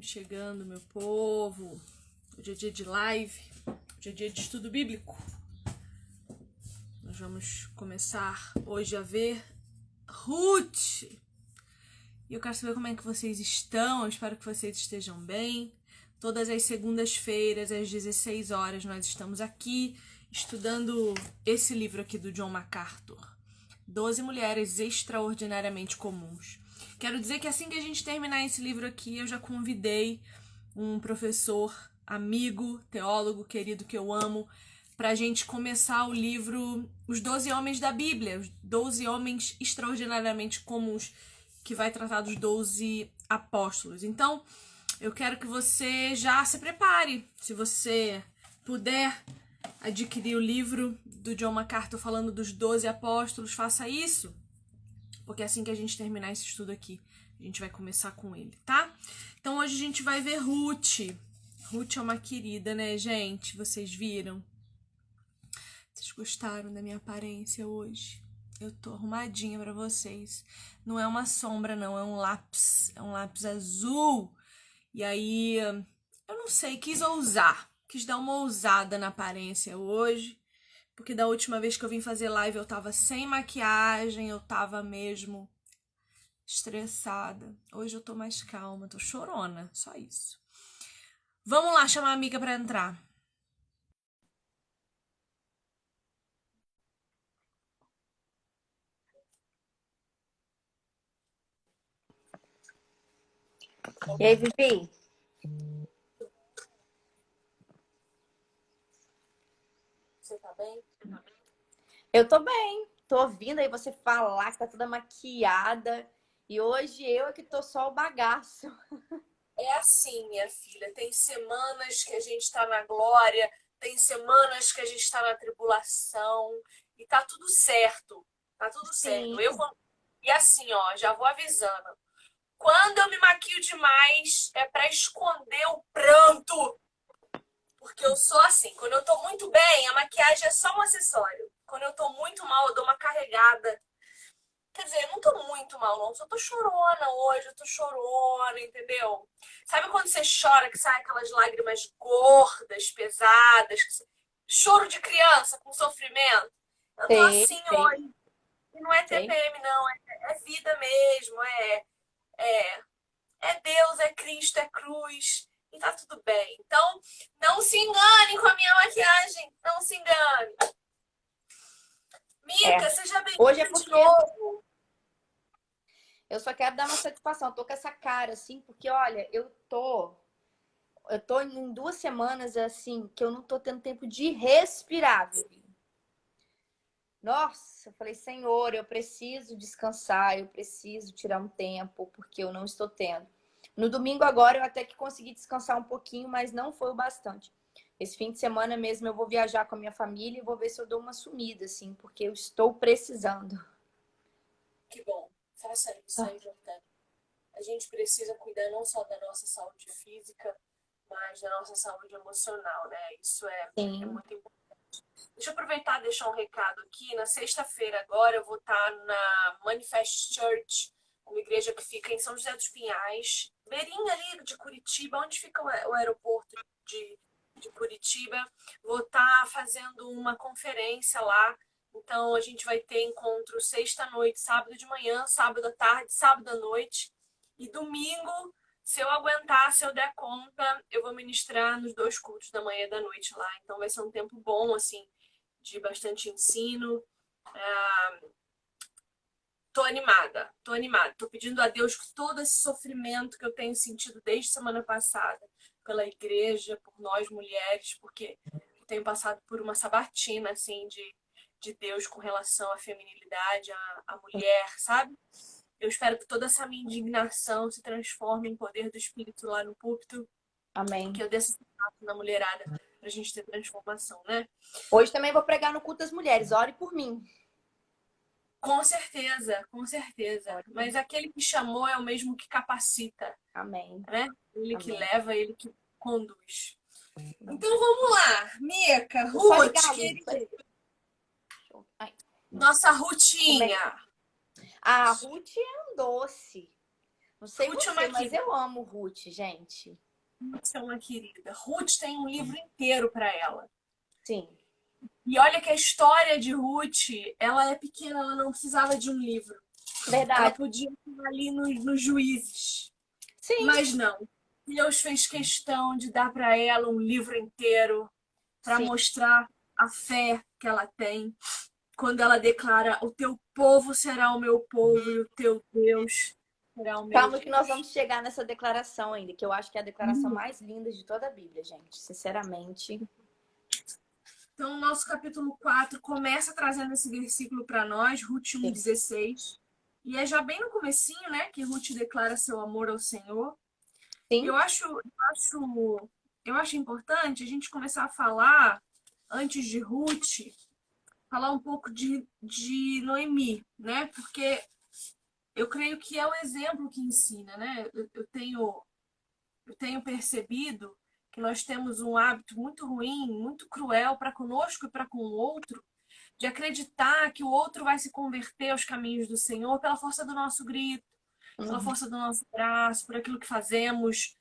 Chegando, meu povo. Hoje é dia de live, hoje é dia de estudo bíblico. Nós vamos começar hoje a ver Ruth. E eu quero saber como é que vocês estão. Eu espero que vocês estejam bem. Todas as segundas-feiras, às 16 horas, nós estamos aqui estudando esse livro aqui do John MacArthur. 12 mulheres extraordinariamente comuns. Quero dizer que assim que a gente terminar esse livro aqui, eu já convidei um professor, amigo, teólogo querido que eu amo, para a gente começar o livro Os 12 Homens da Bíblia, os 12 homens extraordinariamente comuns, que vai tratar dos 12 apóstolos. Então, eu quero que você já se prepare. Se você puder adquirir o livro do John MacArthur falando dos 12 apóstolos, faça isso. Porque assim que a gente terminar esse estudo aqui, a gente vai começar com ele, tá? Então hoje a gente vai ver Ruth. Ruth é uma querida, né, gente? Vocês viram? Vocês gostaram da minha aparência hoje? Eu tô arrumadinha pra vocês. Não é uma sombra, não. É um lápis. É um lápis azul. E aí, eu não sei, quis ousar. Quis dar uma ousada na aparência hoje. Porque da última vez que eu vim fazer live eu tava sem maquiagem, eu tava mesmo estressada. Hoje eu tô mais calma, tô chorona, só isso. Vamos lá chamar a amiga pra entrar. E aí, Vivi? Você tá bem? Eu tô bem. Tô ouvindo aí você falar que tá toda maquiada. E hoje eu é que tô só o bagaço. É assim, minha filha, tem semanas que a gente tá na glória, tem semanas que a gente tá na tribulação, e tá tudo certo, tá tudo certo. Sim. E assim, ó, já vou avisando, quando eu me maquio demais, é pra esconder o pranto, porque eu sou assim, quando eu tô muito bem, a maquiagem é só um acessório. Quando eu tô muito mal, eu dou uma carregada. Quer dizer, eu não tô muito mal, não. Só tô chorona hoje, eu tô chorona, entendeu? Sabe quando você chora, que sai aquelas lágrimas gordas, pesadas? Choro de criança com sofrimento? Eu tô Sei, assim sei, hoje. E não é sei. TPM, não. É vida mesmo. É, é Deus, é Cristo, é cruz. E tá tudo bem. Então, não se engane com a minha maquiagem. Não se engane. É. Mica, seja Hoje é bem-vinda de porque novo. eu só quero dar uma satisfação. Eu tô com essa cara, assim, porque, olha, eu tô em 2 semanas, assim, que eu não tô tendo tempo de respirar, Vivi. Nossa, eu falei, Senhor, eu preciso descansar, eu preciso tirar um tempo, porque eu não estou tendo. No domingo agora eu até que consegui descansar um pouquinho, mas não foi o bastante. Esse fim de semana mesmo eu vou viajar com a minha família e vou ver se eu dou uma sumida, assim, porque eu estou precisando. Que bom. Faça isso, é importante. A gente precisa cuidar não só da nossa saúde física, mas da nossa saúde emocional, né? Isso é Sim. muito importante. Deixa eu aproveitar e deixar um recado aqui. Na sexta-feira agora eu vou estar na Manifest Church, uma igreja que fica em São José dos Pinhais, beirinha ali de Curitiba, onde fica o aeroporto de Curitiba. Vou estar fazendo uma conferência lá. Então a gente vai ter encontro sexta-noite, sábado de manhã, sábado à tarde, sábado à noite. E domingo, se eu aguentar, se eu der conta, eu vou ministrar nos 2 cultos da manhã e da noite lá. Então vai ser um tempo bom, assim, de bastante ensino. Tô animada, tô animada. Tô pedindo a Deus que todo esse sofrimento que eu tenho sentido desde semana passada, pela igreja, por nós mulheres, porque eu tenho passado por uma sabatina, assim, de Deus com relação à feminilidade, à mulher, sabe? Eu espero que toda essa minha indignação se transforme em poder do Espírito lá no púlpito, que Amém. eu desse espaço na mulherada pra gente ter transformação, né? Hoje também vou pregar no culto das mulheres. Ore por mim. Com certeza, com certeza. Ore por Mas mim. aquele que chamou é o mesmo que capacita, Amém. né? Ele que Amém. leva, ele que conduz. Então vamos lá, Mica, Deixa eu só ligar Ruth, a luz. Só querida, ligar. Ai. nossa Como é que... Rutinha. A Ruth é um doce. Não sei Ruth é você, uma mas querida. eu amo Ruth, gente. Ruth é uma querida. Ruth tem um livro inteiro para ela. Sim, E olha que a história de Ruth, ela é pequena, ela não precisava de um livro. Ela verdade. podia estar ali nos Juízes. Sim, Mas não. Deus fez questão de dar para ela um livro inteiro para sim. mostrar a fé que ela tem. Quando ela declara: o teu povo será o meu povo e o teu Deus será o meu Calma que nós Deus. vamos chegar nessa declaração ainda, que eu acho que é a declaração mais linda de toda a Bíblia, gente. Sinceramente. Então, o nosso capítulo 4 começa trazendo esse versículo para nós, Ruth Sim. 1,16. E é já bem no comecinho, né, que Ruth declara seu amor ao Senhor. Sim. Eu acho importante a gente começar a falar, antes de Ruth, falar um pouco de Noemi, né? Porque eu creio que é o exemplo que ensina, né? Eu tenho percebido que nós temos um hábito muito ruim, muito cruel para conosco e para com o outro, de acreditar que o outro vai se converter aos caminhos do Senhor pela força do nosso grito, pela Uhum. força do nosso braço, por aquilo que fazemos,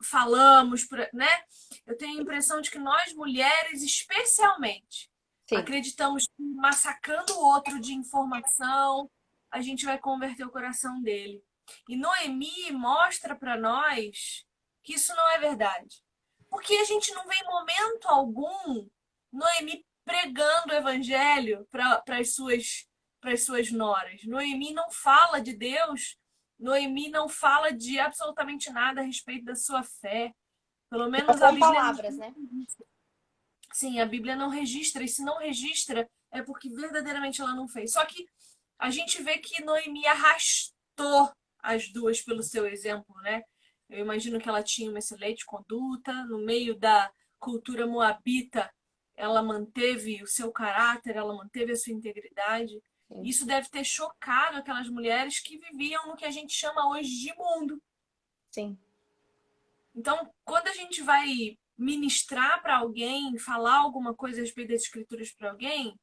falamos, né? Eu tenho a impressão de que nós mulheres, especialmente, Sim. acreditamos que massacrando o outro de informação, a gente vai converter o coração dele. E Noemi mostra para nós que isso não é verdade. Porque a gente não vê em momento algum Noemi pregando o evangelho para as suas noras. Noemi não fala de Deus, Noemi não fala de absolutamente nada a respeito da sua fé. Pelo Não menos a com Bíblia não. palavras, né? Sim, a Bíblia não registra, e se não registra, é porque verdadeiramente ela não fez. Só que a gente vê que Noemi arrastou as duas pelo seu exemplo, né? Eu imagino que ela tinha uma excelente conduta, no meio da cultura moabita, ela manteve o seu caráter, ela manteve a sua integridade. Sim. Isso deve ter chocado aquelas mulheres que viviam no que a gente chama hoje de mundo. Sim. Então, quando a gente vai ministrar para alguém, falar alguma coisa a respeito das escrituras para alguém,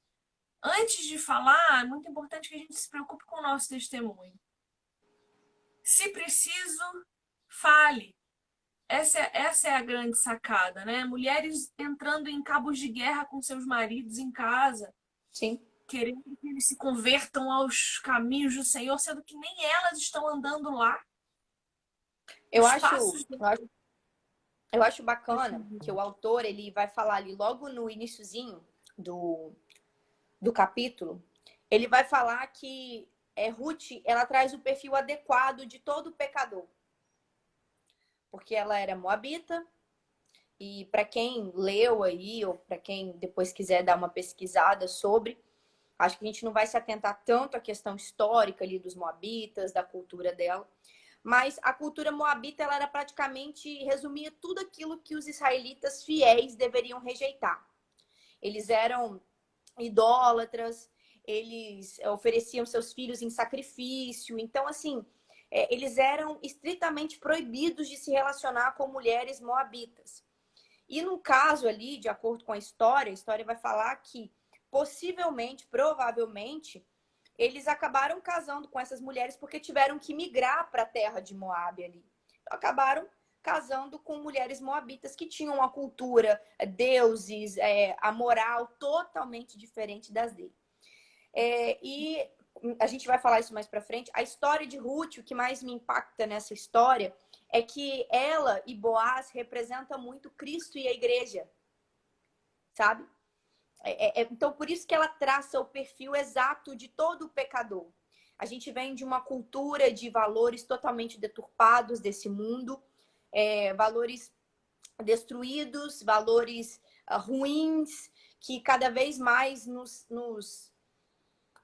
antes de falar, é muito importante que a gente se preocupe com o nosso testemunho. Se preciso, fale. Essa é a grande sacada, né? Mulheres entrando em cabos de guerra com seus maridos em casa, Sim. querendo que eles se convertam aos caminhos do Senhor, sendo que nem elas estão andando lá. Eu Os acho, passos eu acho, eu acho bacana que o autor ele vai falar ali logo no iniciozinho do capítulo, ele vai falar que Ruth, ela traz o perfil adequado de todo pecador. Porque ela era moabita, e para quem leu aí, ou para quem depois quiser dar uma pesquisada sobre, acho que a gente não vai se atentar tanto à questão histórica ali dos moabitas, da cultura dela, mas a cultura moabita ela era praticamente, resumia tudo aquilo que os israelitas fiéis deveriam rejeitar. Eles eram idólatras, eles ofereciam seus filhos em sacrifício. Então, assim, eles eram estritamente proibidos de se relacionar com mulheres moabitas. E no caso ali, de acordo com a história vai falar que possivelmente, provavelmente, eles acabaram casando com essas mulheres porque tiveram que migrar para a terra de Moabe ali. Então, acabaram casando com mulheres moabitas que tinham uma cultura, deuses, a moral totalmente diferente das dele. E a gente vai falar isso mais para frente. A história de Ruth, o que mais me impacta nessa história é que ela e Boaz representam muito Cristo e a igreja, sabe? Então, por isso que ela traça o perfil exato de todo o pecador. A gente vem de uma cultura de valores totalmente deturpados desse mundo, valores destruídos, valores ruins, que cada vez mais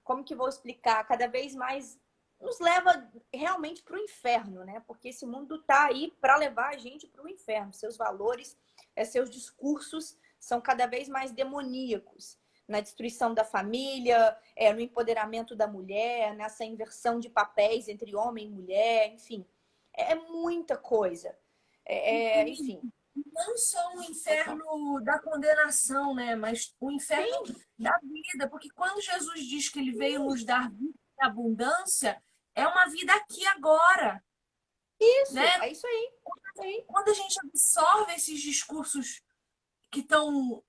como que vou explicar? Cada vez mais nos leva realmente para o inferno, né? Porque esse mundo está aí para levar a gente para o inferno. Seus valores, seus discursos são cada vez mais demoníacos na destruição da família, no empoderamento da mulher, nessa inversão de papéis entre homem e mulher, enfim. É muita coisa. Enfim. Não só o inferno da condenação, né? Mas o inferno Sim, da vida. Porque quando Jesus diz que ele veio nos dar vida em abundância, é uma vida aqui agora, Isso, né? é isso aí. Isso aí. Quando a gente absorve esses discursos que estão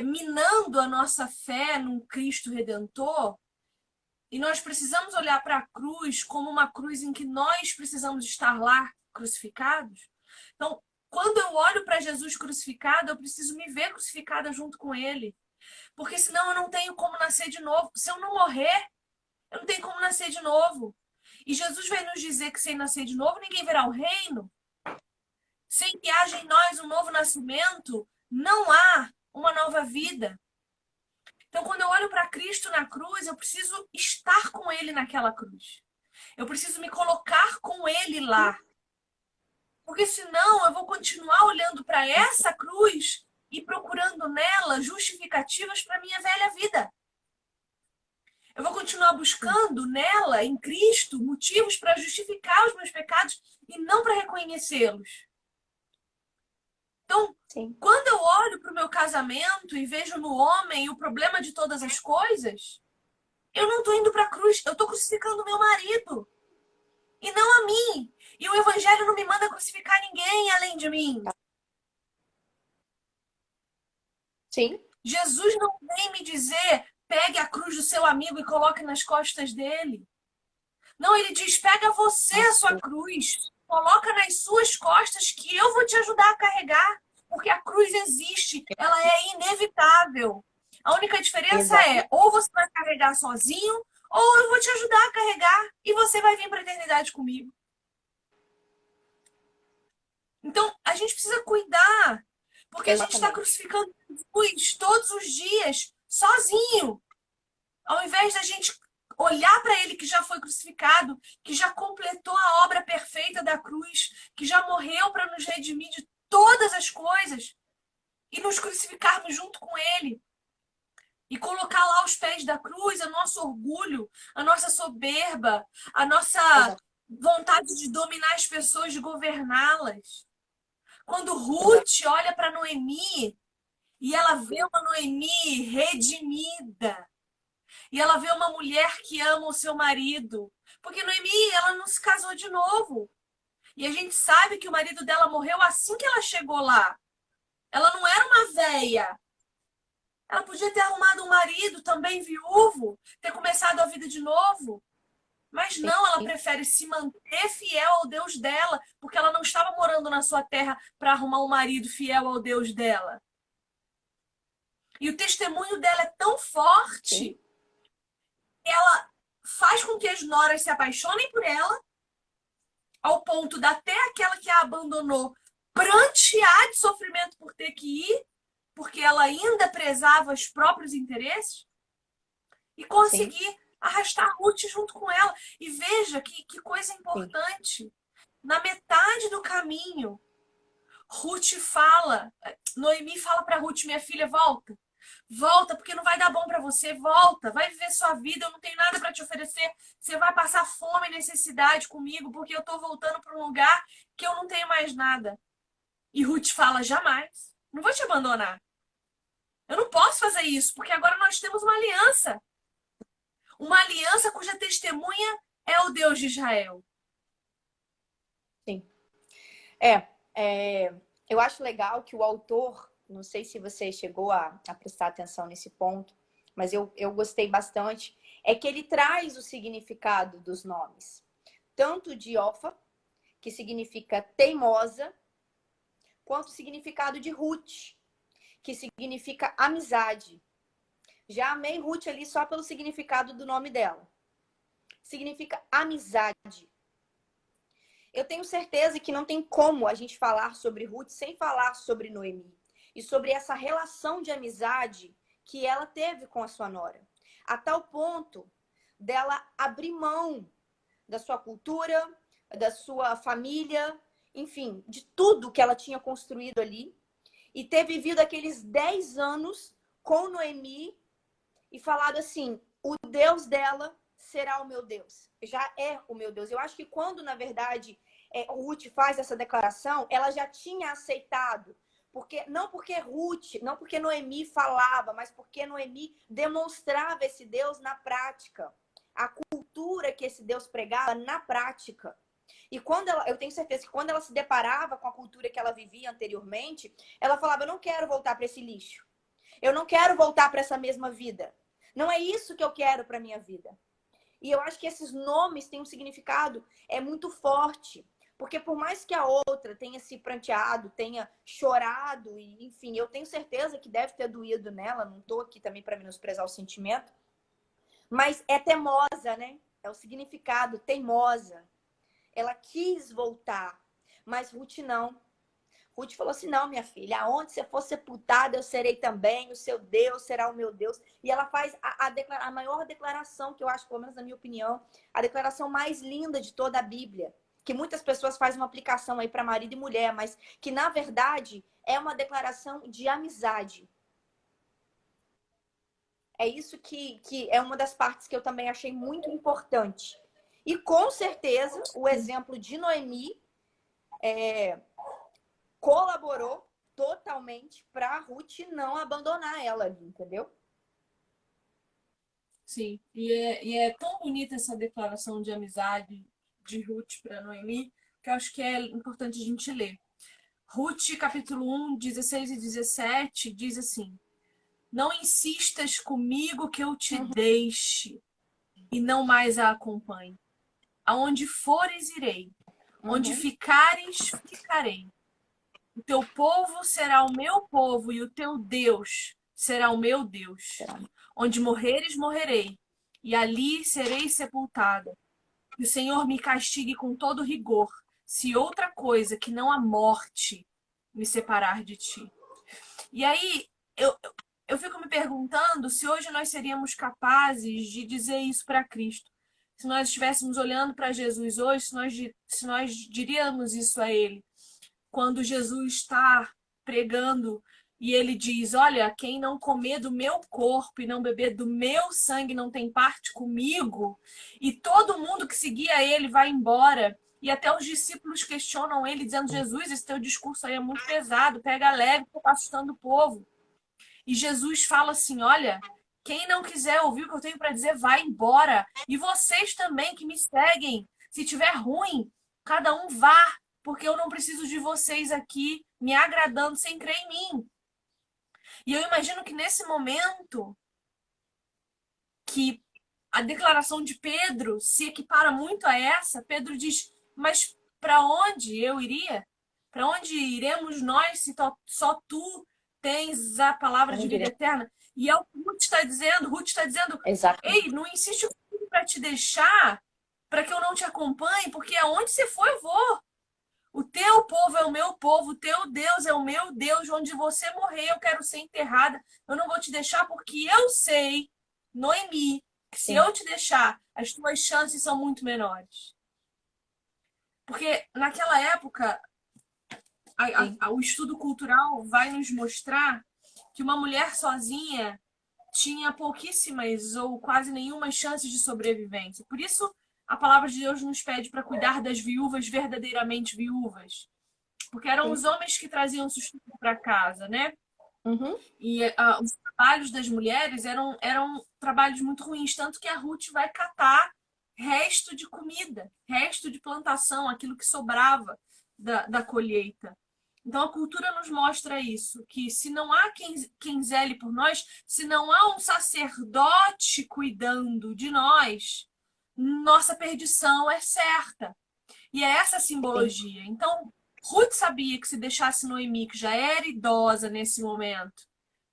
minando a nossa fé num Cristo Redentor, e nós precisamos olhar para a cruz como uma cruz em que nós precisamos estar lá crucificados. Então, quando eu olho para Jesus crucificado, eu preciso me ver crucificada junto com ele. Porque senão eu não tenho como nascer de novo. Se eu não morrer, eu não tenho como nascer de novo. E Jesus vai nos dizer que sem nascer de novo, ninguém verá o reino. Sem que haja em nós um novo nascimento, não há uma nova vida. Então, quando eu olho para Cristo na cruz, eu preciso estar com ele naquela cruz. Eu preciso me colocar com ele lá. Porque senão eu vou continuar olhando para essa cruz e procurando nela justificativas para minha velha vida. Eu vou continuar buscando nela, em Cristo, motivos para justificar os meus pecados e não para reconhecê-los. Então, Sim. quando eu olho para o meu casamento e vejo no homem o problema de todas as coisas, eu não estou indo para a cruz, eu estou crucificando o meu marido. E não a mim. E o evangelho não me manda crucificar ninguém além de mim. Sim. Jesus não vem me dizer, pegue a cruz do seu amigo e coloque nas costas dele. Não, ele diz, pega você a sua cruz, coloca nas suas costas que eu vou te ajudar a carregar. Porque a cruz existe, ela é inevitável. A única diferença é, ou você vai carregar sozinho, ou eu vou te ajudar a carregar e você vai vir para a eternidade comigo. Então, a gente precisa cuidar, porque a gente está crucificando Jesus todos os dias, sozinho. Ao invés da gente olhar para ele que já foi crucificado, que já completou a obra perfeita da cruz, que já morreu para nos redimir de todas as coisas, e nos crucificarmos junto com ele. E colocar lá aos pés da cruz o nosso orgulho, a nossa soberba, a nossa vontade de dominar as pessoas, de governá-las. Quando Ruth olha para Noemi e ela vê uma Noemi redimida, e ela vê uma mulher que ama o seu marido, porque Noemi, ela não se casou de novo. E a gente sabe que o marido dela morreu assim que ela chegou lá. Ela não era uma véia. Ela podia ter arrumado um marido também viúvo, ter começado a vida de novo. Mas não, ela prefere se manter fiel ao Deus dela, porque ela não estava morando na sua terra para arrumar um marido fiel ao Deus dela. E o testemunho dela é tão forte que ela faz com que as noras se apaixonem por ela, ao ponto de até aquela que a abandonou prantear de sofrimento por ter que ir, porque ela ainda prezava os próprios interesses, e conseguir arrastar Ruth junto com ela. E veja que coisa importante. Na metade do caminho, Noemi fala para Ruth, minha filha, volta. Volta, porque não vai dar bom para você. Volta, vai viver sua vida. Eu não tenho nada para te oferecer. Você vai passar fome e necessidade comigo, porque eu tô voltando para um lugar que eu não tenho mais nada. E Ruth fala, jamais. Não vou te abandonar. Eu não posso fazer isso, porque agora nós temos uma aliança. Uma aliança cuja testemunha é o Deus de Israel. Sim. Eu acho legal que o autor, não sei se você chegou a prestar atenção nesse ponto, mas eu gostei bastante, é que ele traz o significado dos nomes. Tanto de Ofa, que significa teimosa, quanto o significado de Ruth, que significa amizade. Já amei Ruth ali só pelo significado do nome dela. Significa amizade. Eu tenho certeza que não tem como a gente falar sobre Ruth sem falar sobre Noemi. E sobre essa relação de amizade que ela teve com a sua nora. A tal ponto dela abrir mão da sua cultura, da sua família, enfim, de tudo que ela tinha construído ali. E ter vivido aqueles 10 anos com Noemi e falado assim, o Deus dela será o meu Deus. Já é o meu Deus. Eu acho que quando, na verdade, o Ruth faz essa declaração, ela já tinha aceitado. Não porque Noemi falava, mas porque Noemi demonstrava esse Deus na prática. a cultura que esse Deus pregava na prática. E eu tenho certeza que quando ela se deparava com a cultura que ela vivia anteriormente, ela falava: eu não quero voltar para esse lixo. Eu não quero voltar para essa mesma vida. Não é isso que eu quero para minha vida. E eu acho que esses nomes têm um significado muito forte. Porque por mais que a outra tenha se pranteado, tenha chorado, e, enfim, eu tenho certeza que deve ter doído nela, não estou aqui também para menosprezar o sentimento, mas é teimosa, né? É o significado, teimosa. Ela quis voltar, mas Ruth não. Ruth falou assim: não, minha filha, aonde você for sepultada, eu serei também, o seu Deus será o meu Deus. E ela faz a maior declaração, que eu acho, pelo menos na minha opinião, a declaração mais linda de toda a Bíblia. Que muitas pessoas fazem uma aplicação aí para marido e mulher, mas que, na verdade, é uma declaração de amizade. É isso que é uma das partes que eu também achei muito importante. E, com certeza, o exemplo de Noemi colaborou totalmente para a Ruth não abandonar ela ali, entendeu? Sim, e é tão bonita essa declaração de amizade de Ruth para Noemi, que eu acho que é importante a gente ler. Ruth, capítulo 1, 16 e 17, diz assim: não insistas comigo que eu te deixe e não mais a acompanhe. Aonde fores, irei. Onde ficares, ficarei. O teu povo será o meu povo e o teu Deus será o meu Deus. Onde morreres, morrerei, e ali serei sepultada. Que o Senhor me castigue com todo rigor, se outra coisa que não a morte me separar de ti. E aí, eu fico me perguntando se hoje nós seríamos capazes de dizer isso para Cristo. Se nós estivéssemos olhando para Jesus hoje, se nós diríamos isso a Ele. Quando Jesus está pregando e ele diz: olha, quem não comer do meu corpo e não beber do meu sangue não tem parte comigo. E todo mundo que seguia ele vai embora. E até os discípulos questionam ele, dizendo: Jesus, esse teu discurso aí é muito pesado, pega leve, porque está assustando o povo. E Jesus fala assim: olha, quem não quiser ouvir o que eu tenho para dizer, vai embora. E vocês também que me seguem, se tiver ruim, cada um vá, porque eu não preciso de vocês aqui me agradando sem crer em mim. E eu imagino que nesse momento que a declaração de Pedro se equipara muito a essa, Pedro diz: mas para onde eu iria? Para onde iremos nós se só tu tens a palavra de vida eterna? E é o que Ruth está dizendo, Exatamente. ei, não insiste para te deixar, para que eu não te acompanhe, porque aonde você for, eu vou. O teu povo é o meu povo, o teu Deus é o meu Deus, onde você morrer, eu quero ser enterrada. Eu não vou te deixar porque eu sei, Noemi, que se eu te deixar, as tuas chances são muito menores. Porque naquela época, o estudo cultural vai nos mostrar que uma mulher sozinha tinha pouquíssimas ou quase nenhuma chances de sobrevivência. Por isso, a palavra de Deus nos pede para cuidar das viúvas verdadeiramente viúvas. Porque eram os homens que traziam sustento para casa, né? E os trabalhos das mulheres eram trabalhos muito ruins, tanto que a Ruth vai catar resto de comida, resto de plantação, aquilo que sobrava da colheita. Então a cultura nos mostra isso, que se não há quem zele por nós, se não há um sacerdote cuidando de nós, nossa perdição é certa. E é essa a simbologia. Então, Ruth sabia que se deixasse Noemi, que já era idosa nesse momento,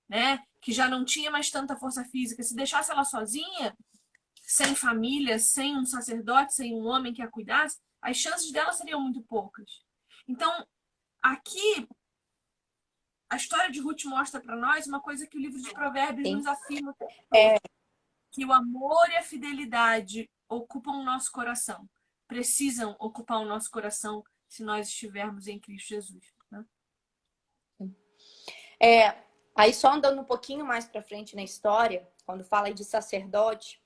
né, que já não tinha mais tanta força física, se deixasse ela sozinha, sem família, sem um sacerdote, sem um homem que a cuidasse, as chances dela seriam muito poucas. Então, aqui, a história de Ruth mostra para nós uma coisa que o livro de Provérbios nos afirma, que o amor e a fidelidade ocupam o nosso coração, precisam ocupar o nosso coração se nós estivermos em Cristo Jesus. Né? Aí só andando um pouquinho mais para frente na história, quando fala aí de sacerdote,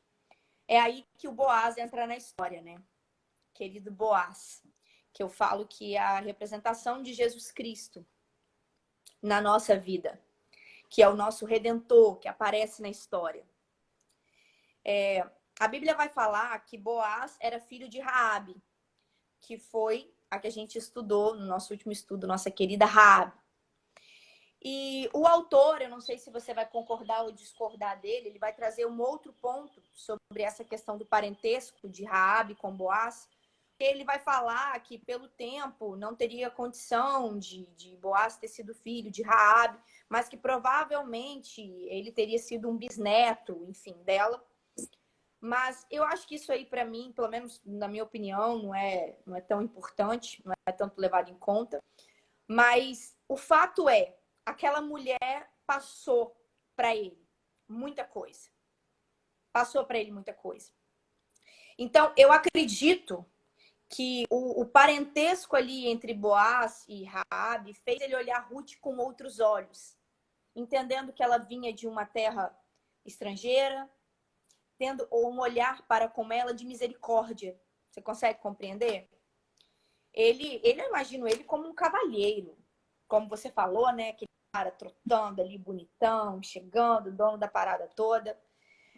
é aí que o Boaz entra na história, né? Querido Boaz, que eu falo que é a representação de Jesus Cristo na nossa vida, que é o nosso Redentor, que aparece na história. A Bíblia vai falar que Boaz era filho de Raabe, que foi a que a gente estudou no nosso último estudo, nossa querida Raabe. E o autor, eu não sei se você vai concordar ou discordar dele, ele vai trazer um outro ponto sobre essa questão do parentesco de Raabe com Boaz. Ele vai falar que pelo tempo não teria condição de Boaz ter sido filho de Raabe, mas que provavelmente ele teria sido um bisneto, enfim, dela. Mas eu acho que isso aí, para mim, pelo menos na minha opinião, não é tão importante, não é tanto levado em conta. Mas o fato é, aquela mulher passou para ele muita coisa. Passou para ele muita coisa. Então, eu acredito que o parentesco ali entre Boaz e Raabe fez ele olhar Ruth com outros olhos, entendendo que ela vinha de uma terra estrangeira, tendo um olhar para com ela de misericórdia. Você consegue compreender? Eu imagino ele como um cavalheiro, como você falou, né? Aquele cara trotando ali, bonitão, chegando, dono da parada toda.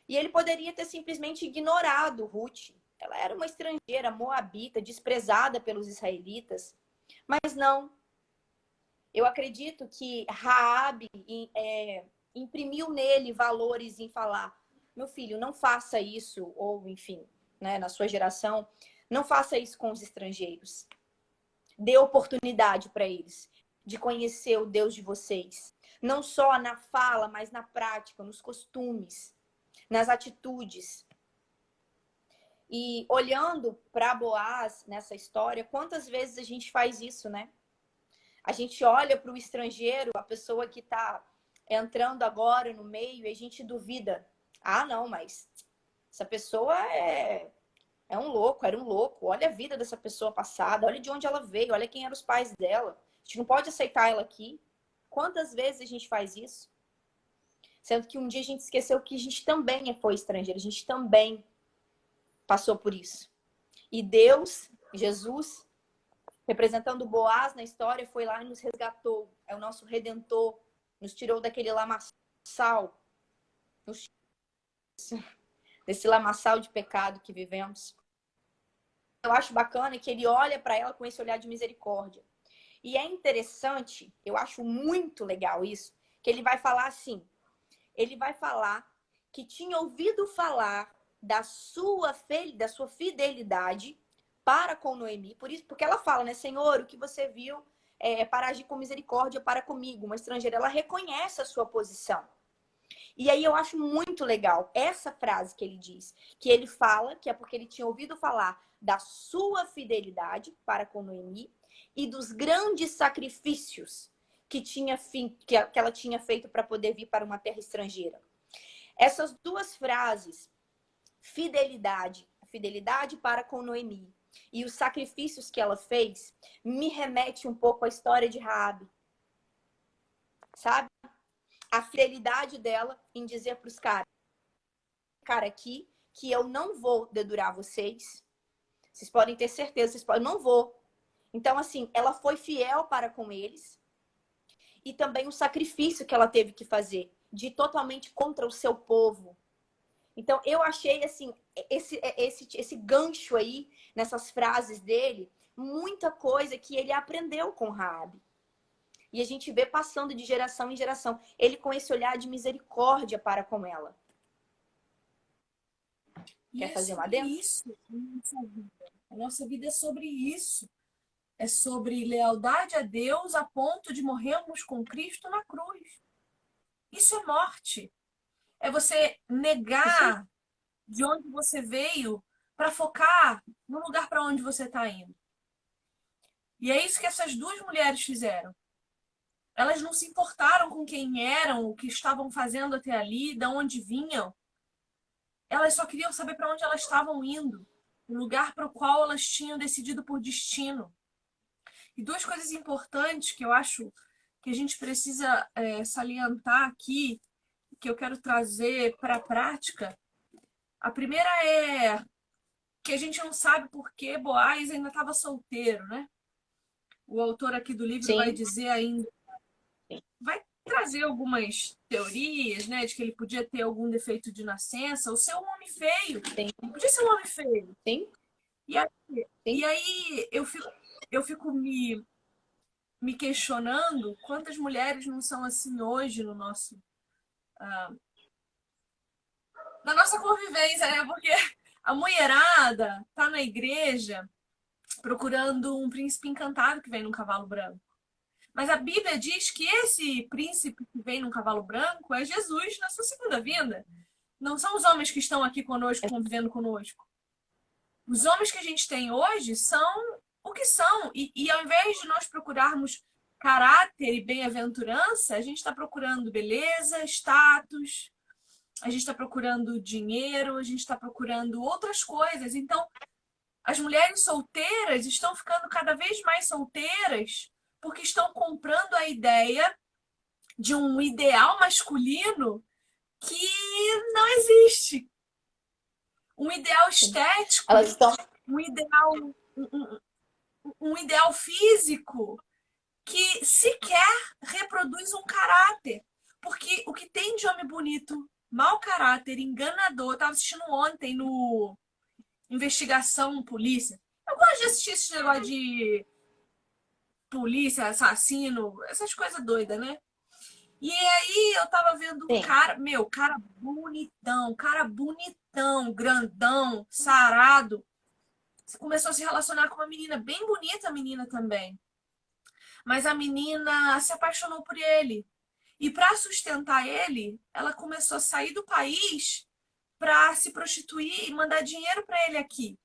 E ele poderia ter simplesmente ignorado Ruth. Ela era uma estrangeira, moabita, desprezada pelos israelitas. Mas não. Eu acredito que Raabe imprimiu nele valores em falar: meu filho, não faça isso, ou enfim, né, na sua geração, não faça isso com os estrangeiros. Dê oportunidade para eles de conhecer o Deus de vocês. Não só na fala, mas na prática, nos costumes, nas atitudes. E olhando para Boaz nessa história, quantas vezes a gente faz isso, né? A gente olha para o estrangeiro, a pessoa que está entrando agora no meio, e a gente duvida. Ah, não, mas essa pessoa é um louco, era um louco. Olha a vida dessa pessoa passada, olha de onde ela veio, olha quem eram os pais dela. A gente não pode aceitar ela aqui. Quantas vezes a gente faz isso? Sendo que um dia a gente esqueceu que a gente também foi estrangeiro, a gente também passou por isso. E Deus, Jesus, representando Boaz na história, foi lá e nos resgatou. É o nosso redentor, nos tirou daquele lamaçal, desse lamaçal de pecado que vivemos. Eu acho bacana que ele olha para ela com esse olhar de misericórdia. E é interessante, eu acho muito legal isso, que ele vai falar assim, ele vai falar que tinha ouvido falar da sua fidelidade para com Noemi, por isso, porque ela fala, né, Senhor, o que você viu para agir com misericórdia para comigo, uma estrangeira, ela reconhece a sua posição. E aí eu acho muito legal essa frase que ele diz, que ele fala que é porque ele tinha ouvido falar da sua fidelidade para com Noemi e dos grandes sacrifícios que ela tinha feito para poder vir para uma terra estrangeira. Essas duas frases, fidelidade para com Noemi e os sacrifícios que ela fez, me remete um pouco à história de Raabe. Sabe? A fidelidade dela em dizer para os caras, cara, aqui, que eu não vou dedurar vocês. Vocês podem ter certeza, eu não vou. Então, assim, ela foi fiel para com eles. E também o sacrifício que ela teve que fazer, de ir totalmente contra o seu povo. Então, eu achei, assim, esse gancho aí, nessas frases dele, muita coisa que ele aprendeu com Raabe. E a gente vê passando de geração em geração. Ele com esse olhar de misericórdia para com ela. Quer fazer uma adendo? Isso, a nossa vida é sobre isso. É sobre lealdade a Deus a ponto de morrermos com Cristo na cruz. Isso é morte. É você negar de onde você veio para focar no lugar para onde você está indo. E é isso que essas duas mulheres fizeram. Elas não se importaram com quem eram, o que estavam fazendo até ali, de onde vinham. Elas só queriam saber para onde elas estavam indo, o lugar para o qual elas tinham decidido por destino. E duas coisas importantes que eu acho que a gente precisa salientar aqui, que eu quero trazer para a prática. A primeira é que a gente não sabe por que Boaz ainda estava solteiro, né? O autor aqui do livro vai dizer ainda, vai trazer algumas teorias, né, de que ele podia ter algum defeito de nascença, ou ser um homem feio. Sim. Ele podia ser um homem feio. Sim. E aí, Sim. e aí eu fico me questionando quantas mulheres não são assim hoje no nosso, na nossa convivência, né? Porque a mulherada tá na igreja procurando um príncipe encantado que vem num cavalo branco. Mas a Bíblia diz que esse príncipe que vem num cavalo branco é Jesus na sua segunda vinda. Não são os homens que estão aqui conosco, convivendo conosco. Os homens que a gente tem hoje são o que são. E ao invés de nós procurarmos caráter e bem-aventurança, a gente está procurando beleza, status, a gente está procurando dinheiro, a gente está procurando outras coisas. Então, as mulheres solteiras estão ficando cada vez mais solteiras porque estão comprando a ideia de um ideal masculino que não existe. Um ideal estético, Elas estão. um ideal, um, um ideal físico que sequer reproduz um caráter. Porque o que tem de homem bonito, mau caráter, enganador, eu estava assistindo ontem no Investigação Polícia. Eu gosto de assistir esse negócio de polícia, assassino, essas coisas doidas, né? E aí eu tava vendo um Sim. cara, cara bonitão, grandão, sarado. Começou a se relacionar com uma menina bem bonita, a menina também. Mas a menina se apaixonou por ele. E para sustentar ele, ela começou a sair do país para se prostituir e mandar dinheiro para ele aqui.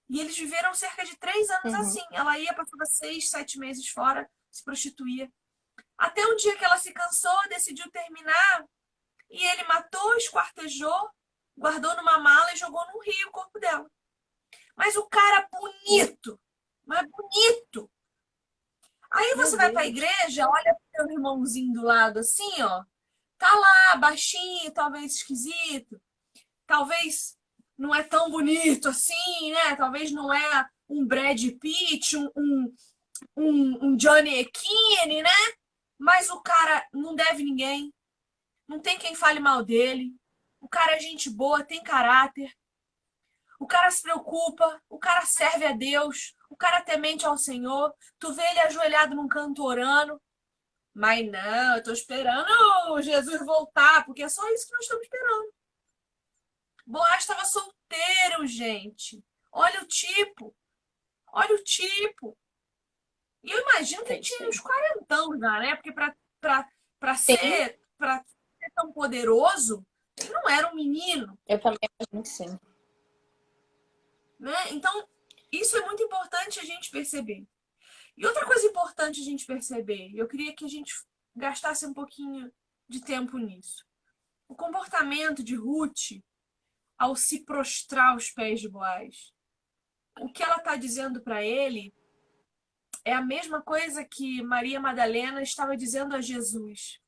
E eles viveram cerca de 3 anos assim. Ela ia, passava 6, 7 meses fora, se prostituía. Até um dia que ela se cansou, decidiu terminar. E ele matou, esquartejou, guardou numa mala e jogou no rio o corpo dela. Mas o cara bonito, mas bonito. Aí você vai pra igreja, olha pro teu irmãozinho do lado assim, ó. Tá lá, baixinho, talvez esquisito. Talvez não é tão bonito assim, né? Talvez não é um Brad Pitt, um Johnny Ekine, né? Mas o cara não deve ninguém. Não tem quem fale mal dele. O cara é gente boa, tem caráter. O cara se preocupa, o cara serve a Deus, o cara é temente ao Senhor. Tu vê ele ajoelhado num canto orando. Mas não, eu tô esperando Jesus voltar, porque é só isso que nós estamos esperando. Boaz estava solteiro, gente. Olha o tipo. Olha o tipo. E eu imagino que ele tinha uns 40 já, né? Porque pra ser tão poderoso, ele não era um menino. Eu também imagino que sim. Né? Então, isso é muito importante a gente perceber. E outra coisa importante a gente perceber, eu queria que a gente gastasse um pouquinho de tempo nisso. O comportamento de Ruth ao se prostrar aos pés de Boaz. O que ela está dizendo para ele é a mesma coisa que Maria Madalena estava dizendo a Jesus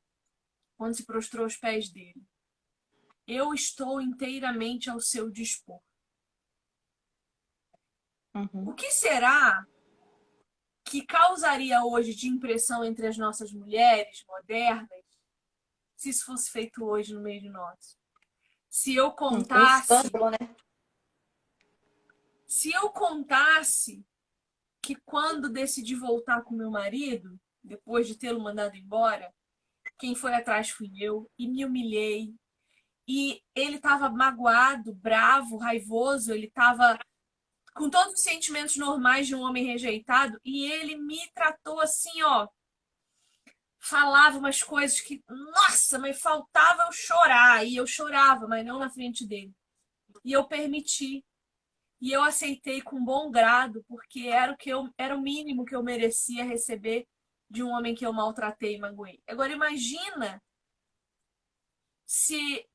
quando se prostrou aos pés dele. Eu estou inteiramente ao seu dispor. O que será que causaria hoje de impressão entre as nossas mulheres modernas se isso fosse feito hoje no meio de nós? Se eu contasse... escândalo, né? Se eu contasse que quando decidi voltar com meu marido, depois de tê-lo mandado embora, quem foi atrás fui eu, e me humilhei. E ele estava magoado, bravo, raivoso, ele estava com todos os sentimentos normais de um homem rejeitado, e ele me tratou assim, ó. Falava umas coisas que, nossa, mas faltava eu chorar. E eu chorava, mas não na frente dele. E eu permiti. E eu aceitei com bom grado, porque era o mínimo que eu merecia receber de um homem que eu maltratei e magoei. Agora imagina se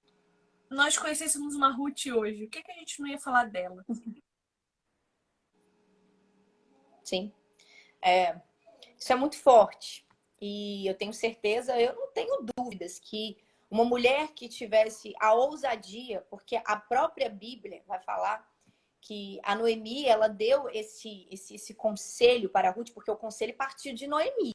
nós conhecêssemos uma Ruth hoje, o que a gente não ia falar dela? Sim. Isso é muito forte. E eu tenho certeza, eu não tenho dúvidas que uma mulher que tivesse a ousadia, porque a própria Bíblia vai falar que a Noemi, ela deu esse conselho para a Ruth, porque o conselho partiu de Noemi.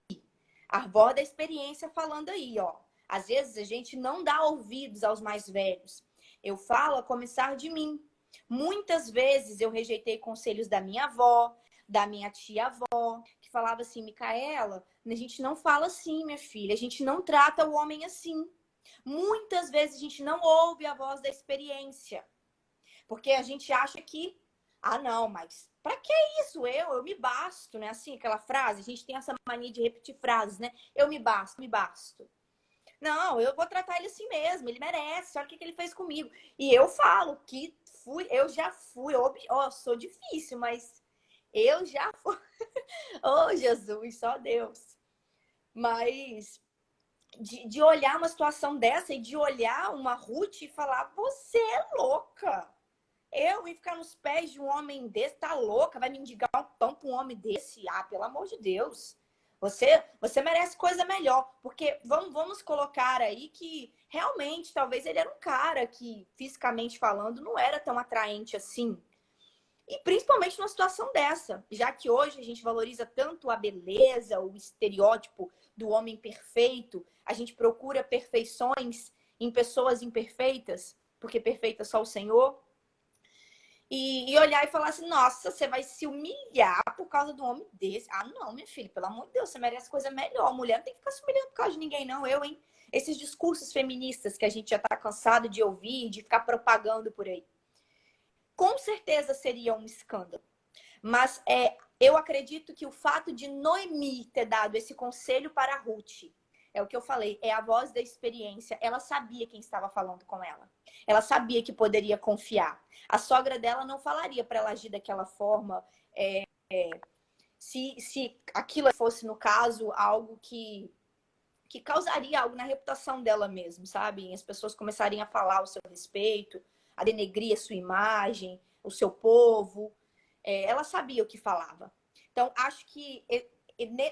A avó da experiência falando aí, ó. Às vezes a gente não dá ouvidos aos mais velhos. Eu falo a começar de mim. Muitas vezes eu rejeitei conselhos da minha avó, da minha tia-avó, que falava assim, Micaela, a gente não fala assim, minha filha, a gente não trata o homem assim. Muitas vezes a gente não ouve a voz da experiência, porque a gente acha que, ah, não, mas pra que isso? Eu me basto, né? Assim, aquela frase, a gente tem essa mania de repetir frases, né? Eu me basto, me basto. Não, eu vou tratar ele assim mesmo, ele merece, olha o que ele fez comigo. E eu falo que eu já fui, ó, sou difícil, mas eu já fui. Oh, Jesus, só Deus. Mas de olhar uma situação dessa e de olhar uma Ruth e falar, você é louca. Eu ir ficar nos pés de um homem desse, tá louca? Vai me indicar um pão pra um homem desse? Ah, pelo amor de Deus. Você merece coisa melhor. Porque vamos colocar aí que realmente talvez ele era um cara que, fisicamente falando, não era tão atraente assim. E principalmente numa situação dessa, já que hoje a gente valoriza tanto a beleza, o estereótipo do homem perfeito, a gente procura perfeições em pessoas imperfeitas, porque perfeita é só o Senhor. E olhar e falar assim, nossa, você vai se humilhar por causa do homem desse. Ah, não, minha filha, pelo amor de Deus, você merece coisa melhor. Mulher não tem que ficar se humilhando por causa de ninguém, não. Eu, hein? Esses discursos feministas que a gente já tá cansado de ouvir, de ficar propagando por aí. Com certeza seria um escândalo. Mas eu acredito que o fato de Noemi ter dado esse conselho para Ruth, é o que eu falei, é a voz da experiência. Ela sabia quem estava falando com ela. Ela sabia que poderia confiar. A sogra dela não falaria para ela agir daquela forma, se aquilo fosse, no caso, algo que causaria algo na reputação dela mesmo, sabe? As pessoas começariam a falar ao seu respeito, a denegrir a sua imagem, o seu povo. Ela sabia o que falava. Então, acho que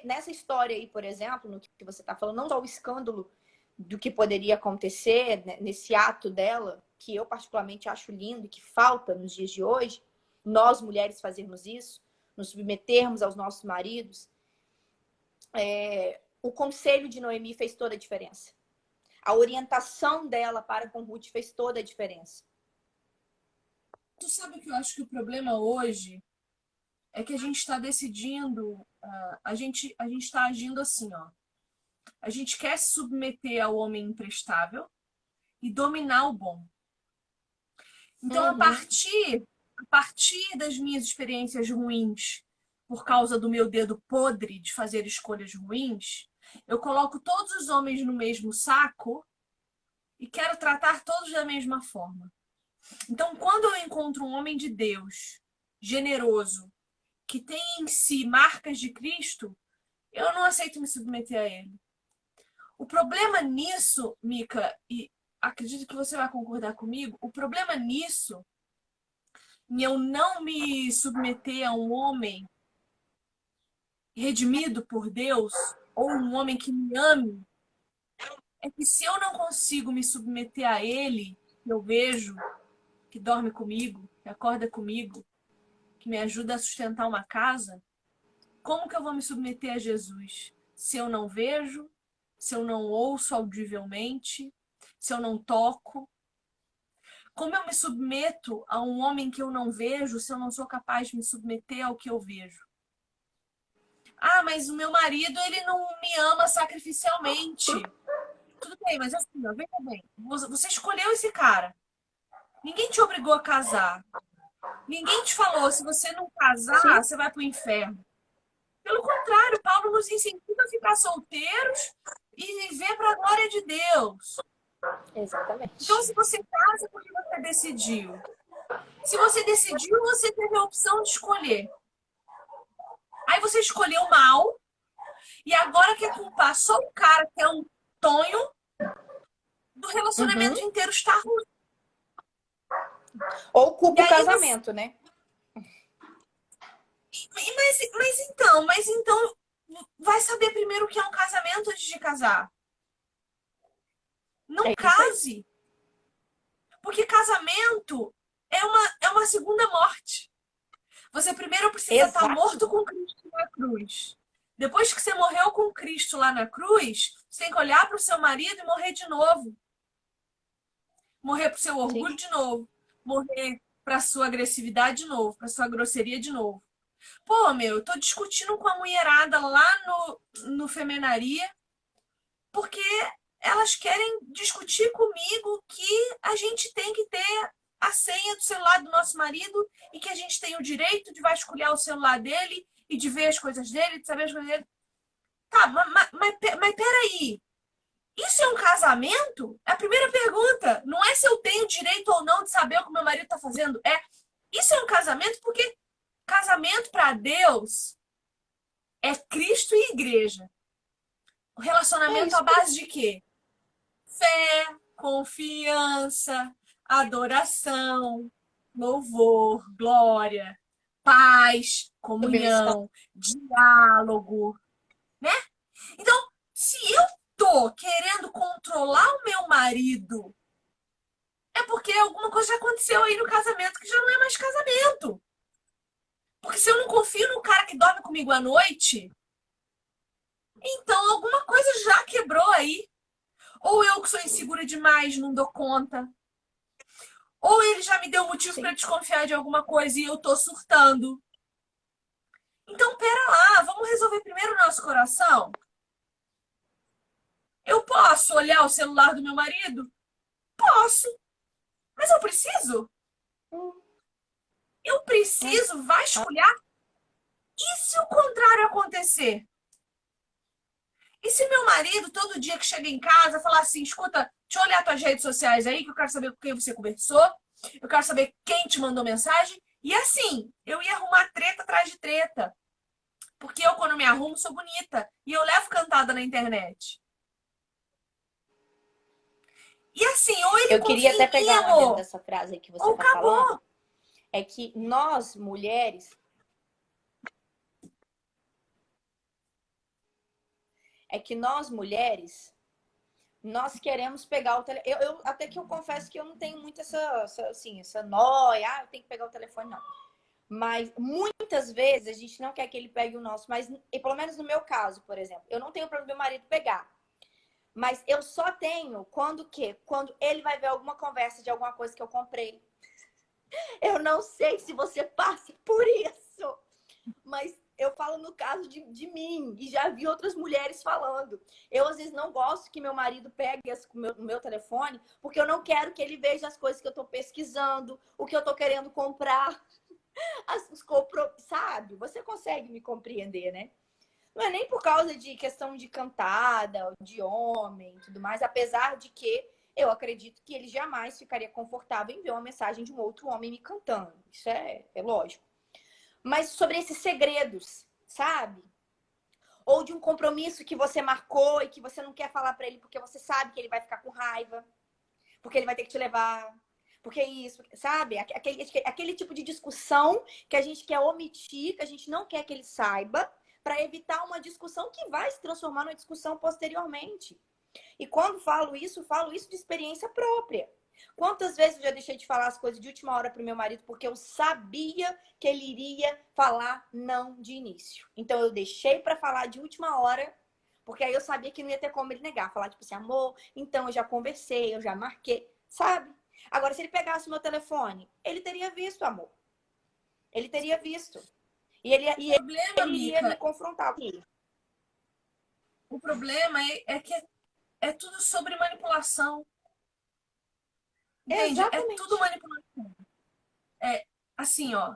nessa história aí, por exemplo, no que você está falando, não só o escândalo do que poderia acontecer, né, nesse ato dela, que eu particularmente acho lindo e que falta nos dias de hoje, nós mulheres fazermos isso, nos submetermos aos nossos maridos, o conselho de Noemi fez toda a diferença. A orientação dela para com Ruth fez toda a diferença. Tu sabe que eu acho que o problema hoje é que a gente está decidindo, a gente está agindo assim, ó. A gente quer se submeter ao homem imprestável e dominar o bom. Então, a partir das minhas experiências ruins, por causa do meu dedo podre de fazer escolhas ruins, eu coloco todos os homens no mesmo saco e quero tratar todos da mesma forma. Então, quando eu encontro um homem de Deus, generoso, que tem em si marcas de Cristo, eu não aceito me submeter a ele. O problema nisso, Mica, e acredito que você vai concordar comigo, o problema nisso, em eu não me submeter a um homem redimido por Deus, ou um homem que me ame, é que se eu não consigo me submeter a ele, que eu vejo, que dorme comigo, que acorda comigo, que me ajuda a sustentar uma casa, como que eu vou me submeter a Jesus? Se eu não vejo, se eu não ouço audivelmente, se eu não toco? Como eu me submeto a um homem que eu não vejo se eu não sou capaz de me submeter ao que eu vejo? Ah, mas o meu marido, ele não me ama sacrificialmente. Tudo bem, mas assim, ó, veja bem, você escolheu esse cara. Ninguém te obrigou a casar. Ninguém te falou, se você não casar, Sim. você vai pro inferno. Pelo contrário, Paulo nos incentiva a ficar solteiros e viver para a glória de Deus. Então, Exatamente. se você casa, porque você decidiu. Se você decidiu, você teve a opção de escolher. Aí você escolheu mal e agora quer culpar só o cara que é um tonho do relacionamento Uhum. inteiro estar ruim. Ou E culpa o aí você... casamento, né? Mas então, vai saber primeiro o que é um casamento antes de casar. Não É isso aí. case. Porque casamento é uma segunda morte. Você primeiro precisa estar Exato. morto com Cristo na cruz. Depois que você morreu com Cristo lá na cruz, você tem que olhar para o seu marido e morrer de novo. Morrer para o seu orgulho Sim. de novo. Morrer para sua agressividade de novo, para sua grosseria de novo. Pô, meu, eu tô discutindo com a mulherada lá no Femenaria, porque elas querem discutir comigo que a gente tem que ter a senha do celular do nosso marido e que a gente tem o direito de vasculhar o celular dele e de ver as coisas dele, de saber as coisas dele. Tá, mas peraí. Isso é um casamento? É a primeira pergunta. Não é se eu tenho direito ou não de saber o que meu marido tá fazendo. Isso é um casamento porque casamento para Deus é Cristo e igreja. O É relacionamento à isso. base de quê? Fé, confiança, adoração, louvor, glória, paz, Submissão. comunhão, diálogo, né? Então, se eu tô querendo controlar o meu marido, é porque alguma coisa já aconteceu aí no casamento que já não é mais casamento. Porque se eu não confio no cara que dorme comigo à noite, então alguma coisa já quebrou aí. Ou eu que sou insegura demais, não dou conta. Ou ele já me deu motivo para Sim. desconfiar de alguma coisa e eu tô surtando. Então, pera lá, vamos resolver primeiro o nosso coração? Eu posso olhar o celular do meu marido? Posso. Mas eu preciso? Hum, Eu né? preciso vasculhar? E se o contrário acontecer? E se meu marido, todo dia que chega em casa, falar assim: escuta, deixa eu olhar tuas redes sociais aí, que eu quero saber com quem você conversou, eu quero saber quem te mandou mensagem. E assim, eu ia arrumar treta atrás de treta. Porque eu, quando me arrumo, sou bonita. E eu levo cantada na internet. E assim, ou ele Eu confia queria até em mim, pegar um adendo amor, dessa frase aí que você ou tá falando. acabou. É que nós, mulheres, é que nós, mulheres, nós queremos pegar o telefone. Até que eu confesso que eu não tenho muito essa nóia, eu tenho que pegar o telefone, não. Mas muitas vezes a gente não quer que ele pegue o nosso, mas e pelo menos no meu caso, por exemplo, eu não tenho problema do meu marido pegar. Mas eu só tenho quando que? Quando ele vai ver alguma conversa de alguma coisa que eu comprei. Eu não sei se você passa por isso, mas eu falo no caso de mim e já vi outras mulheres falando. Eu, às vezes, não gosto que meu marido pegue o meu telefone, porque eu não quero que ele veja as coisas que eu estou pesquisando, o que eu estou querendo comprar. Sabe? Você consegue me compreender, né? Não é nem por causa de questão de cantada, de homem e tudo mais, apesar de que eu acredito que ele jamais ficaria confortável em ver uma mensagem de um outro homem me cantando. Isso é lógico. Mas sobre esses segredos, sabe? Ou de um compromisso que você marcou e que você não quer falar para ele porque você sabe que ele vai ficar com raiva, porque ele vai ter que te levar, porque é isso, sabe? Aquele tipo de discussão que a gente quer omitir, que a gente não quer que ele saiba, para evitar uma discussão que vai se transformar numa discussão posteriormente. E quando falo isso de experiência própria. Quantas vezes eu já deixei de falar as coisas de última hora pro meu marido porque eu sabia que ele iria falar não de início. Então eu deixei para falar de última hora, porque aí eu sabia que não ia ter como ele negar. Falar tipo assim, amor, então eu já conversei, eu já marquei, sabe? Agora, se ele pegasse o meu telefone, ele teria visto, amor. Ele teria visto. E O problema, ele iria me Mica, confrontar. o problema é que é tudo sobre manipulação. Entende? É tudo Exatamente. manipulação. É assim, ó.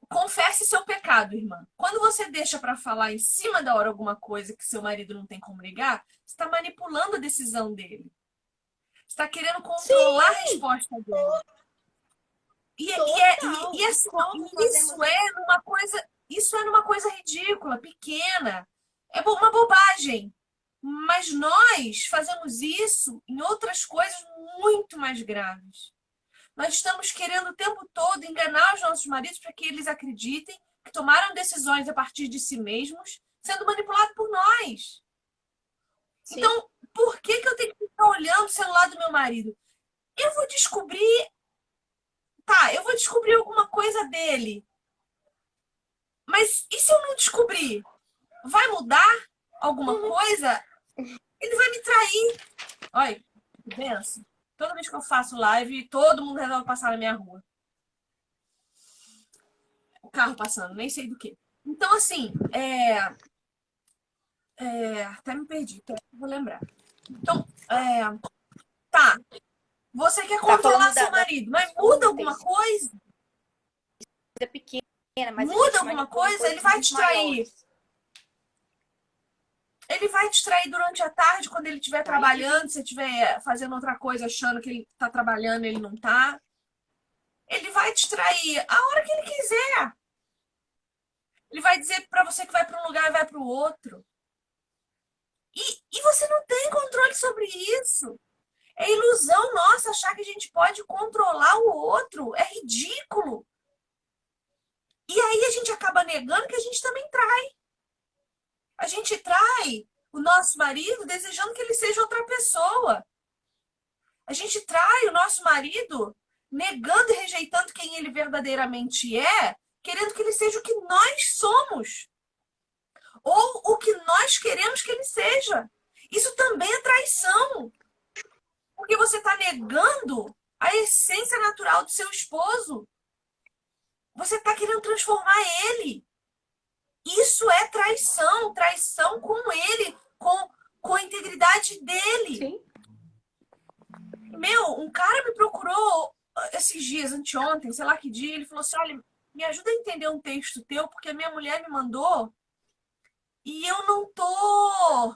Confesse seu pecado, irmã. Quando você deixa para falar em cima da hora alguma coisa que seu marido não tem como ligar, você está manipulando a decisão dele. Você está querendo controlar a Sim, resposta dele. E total. E assim, como fazemos isso? isso é numa coisa ridícula, pequena. É uma bobagem. Mas nós fazemos isso em outras coisas muito mais graves. Nós estamos querendo o tempo todo enganar os nossos maridos para que eles acreditem que tomaram decisões a partir de si mesmos, sendo manipulados por nós. Sim. Então, por que eu tenho que ficar olhando o celular do meu marido? Eu vou descobrir, tá, eu vou descobrir alguma coisa dele. Mas e se eu não descobrir? vai mudar alguma coisa, ele vai me trair. Olha, que benção. Toda vez que eu faço live, todo mundo resolve passar na minha rua. O carro passando, nem sei do que. Então, assim, até me perdi, vou lembrar. Então, tá. Você quer Tá controlar falando seu marido, mas muda alguma coisa? É pequena, mas Muda alguma coisa, ele vai te trair. Ele vai te trair durante a tarde, quando ele estiver trabalhando, se estiver fazendo outra coisa, achando que ele tá trabalhando, ele não tá. Ele vai te trair a hora que ele quiser. Ele vai dizer pra você que vai pra um lugar e vai pro outro. E você não tem controle sobre isso. É ilusão nossa achar que a gente pode controlar o outro. É ridículo. E aí a gente acaba negando que a gente também trai. A gente trai o nosso marido desejando que ele seja outra pessoa. A gente trai o nosso marido negando e rejeitando quem ele verdadeiramente é, querendo que ele seja o que nós somos. Ou o que nós queremos que ele seja. Isso também é traição. Porque você está negando a essência natural do seu esposo. Você está querendo transformar ele. Isso é traição. Traição com ele, com a integridade dele. Sim. Meu, um cara me procurou esses dias, anteontem, sei lá que dia, ele falou assim, olha, me ajuda a entender um texto teu, porque a minha mulher me mandou e eu não tô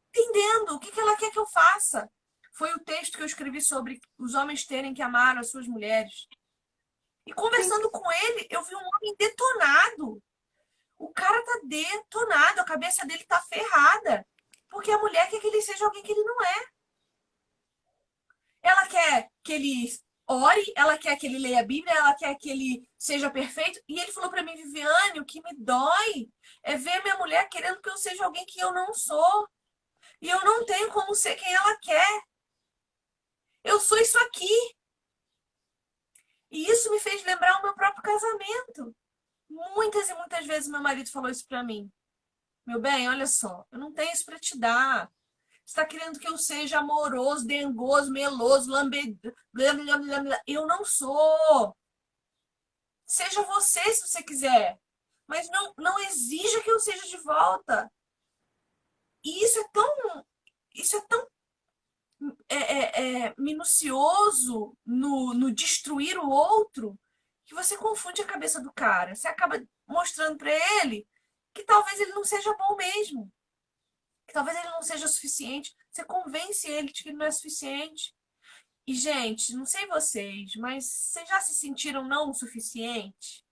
entendendo o que ela quer que eu faça. Foi o texto que eu escrevi sobre os homens terem que amar as suas mulheres. E conversando com ele, eu vi um homem detonado. O cara tá detonado, a cabeça dele tá ferrada. Porque a mulher quer que ele seja alguém que ele não é. Ela quer que ele ore, ela quer que ele leia a Bíblia, ela quer que ele seja perfeito. E ele falou para mim, Viviane, o que me dói é ver minha mulher querendo que eu seja alguém que eu não sou. E eu não tenho como ser quem ela quer. Eu sou isso aqui. E isso me fez lembrar o meu próprio casamento. Muitas e muitas vezes meu marido falou isso para mim. Meu bem, olha só, eu não tenho isso para te dar. Você está querendo que eu seja amoroso, dengoso, meloso, lambedor. Eu não sou. Seja você se você quiser. Mas não exija que eu seja de volta. E isso é tão minucioso no destruir o outro que você confunde a cabeça do cara. Você acaba mostrando para ele que talvez ele não seja bom mesmo. Que talvez ele não seja suficiente. Você convence ele de que ele não é suficiente. E, gente, não sei vocês, mas vocês já se sentiram não o suficiente?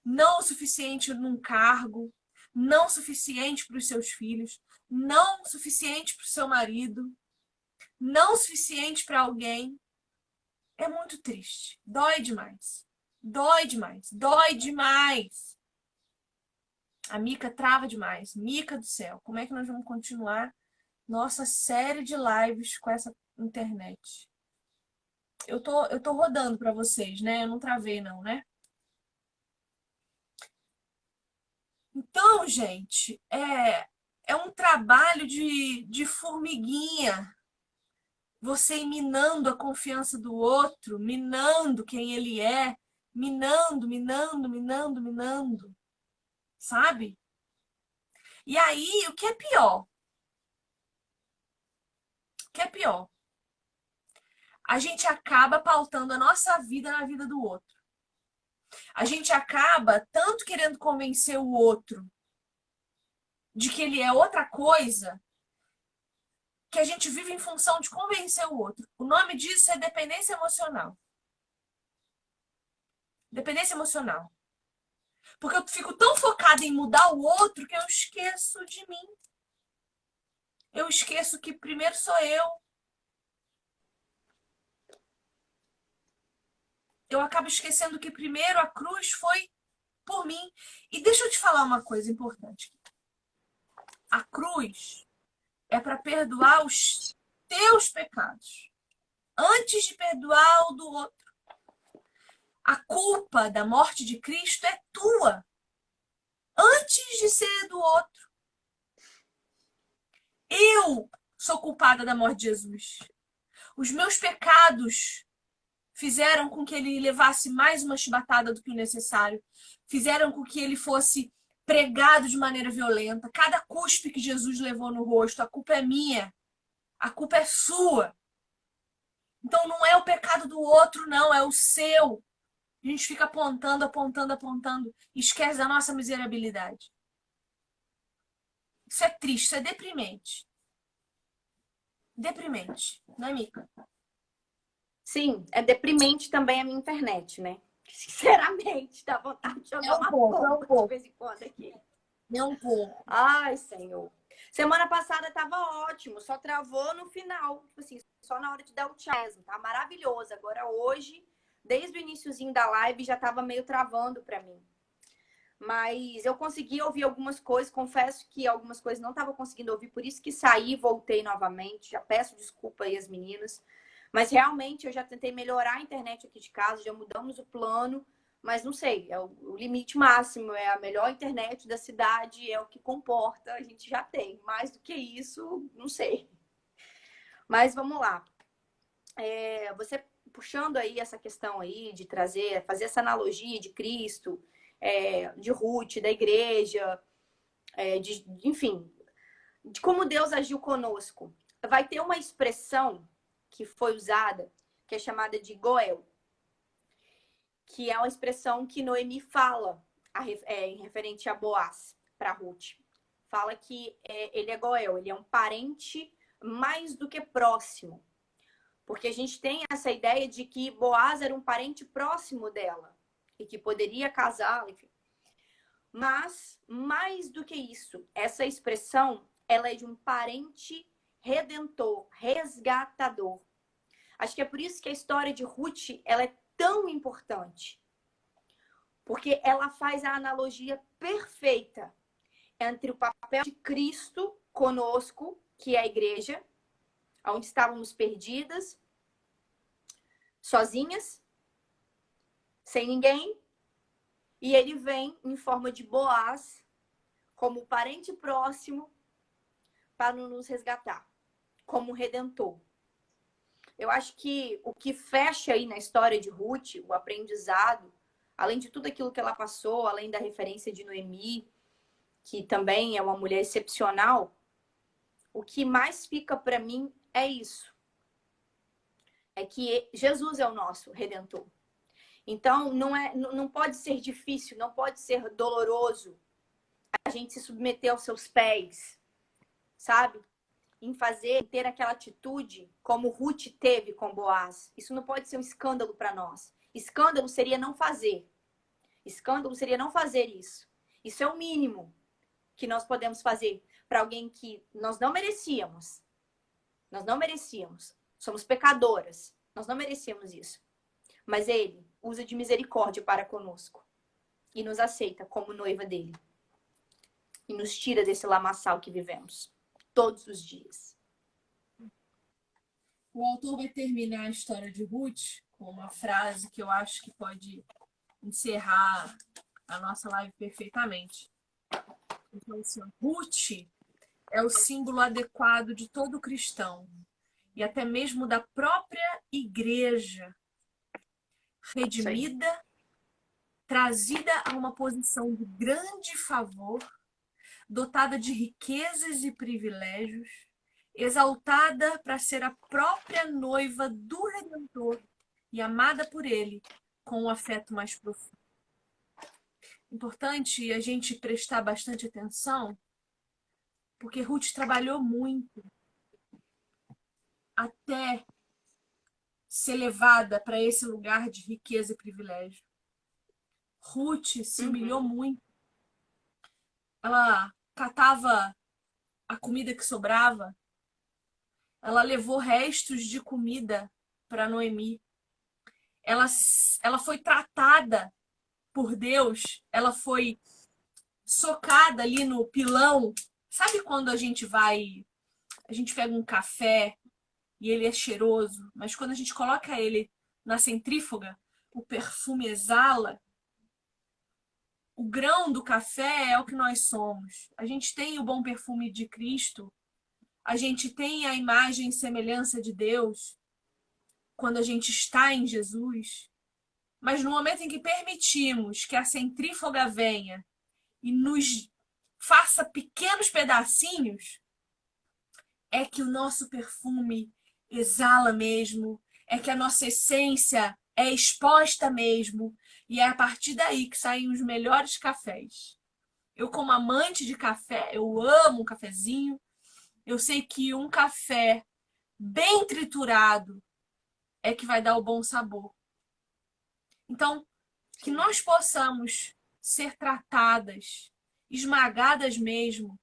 Não o suficiente num cargo, não o suficiente para os seus filhos, não o suficiente para o seu marido, não o suficiente para alguém. É muito triste. Dói demais. Dói demais. Dói demais. A Mica trava demais. Mica do céu, como é que nós vamos continuar nossa série de lives com essa internet? Eu tô rodando para vocês, né? Eu não travei, não, né? Então, gente, é um trabalho de formiguinha. Você ir minando a confiança do outro, minando quem ele é, minando, minando, minando, minando, sabe? E aí, o que é pior? O que é pior? A gente acaba pautando a nossa vida na vida do outro. A gente acaba tanto querendo convencer o outro de que ele é outra coisa, que a gente vive em função de convencer o outro. O nome disso é dependência emocional. Dependência emocional. Porque eu fico tão focada em mudar o outro que eu esqueço de mim. Eu esqueço que primeiro sou eu. Eu acabo esquecendo que primeiro a cruz foi por mim. E deixa eu te falar uma coisa importante. A cruz é para perdoar os teus pecados antes de perdoar o do outro. A culpa da morte de Cristo é tua. antes de ser do outro. Eu sou culpada da morte de Jesus. Os meus pecados fizeram com que ele levasse mais uma chibatada do que o necessário. Fizeram com que ele fosse pregado de maneira violenta. Cada cuspe que Jesus levou no rosto, a culpa é minha. A culpa é sua. Então não é o pecado do outro, não, é o seu. A gente fica apontando, apontando, apontando. E esquece da nossa miserabilidade. Isso é triste, isso é deprimente. Deprimente, não é, Mica? Sim, é deprimente também a minha internet, né? Sinceramente, dá vontade de jogar uma bomba de vez em quando aqui. É um pouco. Ai, Senhor. Semana passada tava ótimo, só travou no final. Tipo assim, só na hora de dar o tchau mesmo. Tá maravilhoso. Agora hoje, desde o iniciozinho da live, já tava meio travando pra mim. Mas eu consegui ouvir algumas coisas. Confesso que algumas coisas não tava conseguindo ouvir, por isso que saí e voltei novamente. Já peço desculpa aí às meninas. Mas realmente eu já tentei melhorar a internet aqui de casa, já mudamos o plano. Mas não sei, é o limite máximo, é a melhor internet da cidade, é o que comporta, a gente já tem. Mais do que isso, não sei. Mas vamos lá. Você puxando aí essa questão aí de trazer, fazer essa analogia de Cristo, de Ruth, da igreja, enfim, de como Deus agiu conosco. Vai ter uma expressão que foi usada, que é chamada de Goel, que é uma expressão que Noemi fala em referente a Boaz para Ruth. Fala que ele é Goel, ele é um parente mais do que próximo. Porque a gente tem essa ideia de que Boaz era um parente próximo dela e que poderia casar, enfim. Mas, mais do que isso, essa expressão ela é de um parente redentor, resgatador. Acho que é por isso que a história de Ruth ela é tão importante. Porque ela faz a analogia perfeita entre o papel de Cristo conosco, que é a igreja, onde estávamos perdidas, sozinhas, sem ninguém, e ele vem em forma de Boaz, como parente próximo, para nos resgatar, como redentor. Eu acho que o que fecha aí na história de Ruth, o aprendizado, além de tudo aquilo que ela passou, além da referência de Noemi, que também é uma mulher excepcional, o que mais fica para mim é isso. É que Jesus é o nosso redentor. Então, não pode ser difícil, não pode ser doloroso a gente se submeter aos seus pés, sabe? Em ter aquela atitude como Ruth teve com Boaz. Isso não pode ser um escândalo para nós. Escândalo seria não fazer. Escândalo seria não fazer isso. Isso é o mínimo que nós podemos fazer para alguém que nós não merecíamos. Nós não merecíamos. Somos pecadoras. Nós não merecíamos isso. Mas ele usa de misericórdia para conosco e nos aceita como noiva dele. E nos tira desse lamaçal que vivemos todos os dias. O autor vai terminar a história de Ruth com uma frase que eu acho que pode encerrar a nossa live perfeitamente. Então, assim, Ruth é o símbolo adequado de todo cristão e até mesmo da própria igreja redimida, trazida a uma posição de grande favor, dotada de riquezas e privilégios, exaltada para ser a própria noiva do Redentor e amada por ele com um afeto mais profundo. Importante a gente prestar bastante atenção, porque Ruth trabalhou muito até ser levada para esse lugar de riqueza e privilégio. Ruth se humilhou muito. Ela catava a comida que sobrava. Ela levou restos de comida para Noemi. Ela foi tratada por Deus. Ela foi socada ali no pilão. Sabe quando a gente pega um café e ele é cheiroso, mas quando a gente coloca ele na centrífuga, o perfume exala. o grão do café é o que nós somos. A gente tem o bom perfume de Cristo, a gente tem a imagem e semelhança de Deus quando a gente está em Jesus, mas no momento em que permitimos que a centrífuga venha e nos faça pequenos pedacinhos, é que o nosso perfume exala mesmo, é que a nossa essência é exposta mesmo, e é a partir daí que saem os melhores cafés. Eu, como amante de café, eu amo um cafezinho. Eu sei que um café bem triturado é que vai dar o bom sabor. Então, que nós possamos ser tratadas, esmagadas mesmo,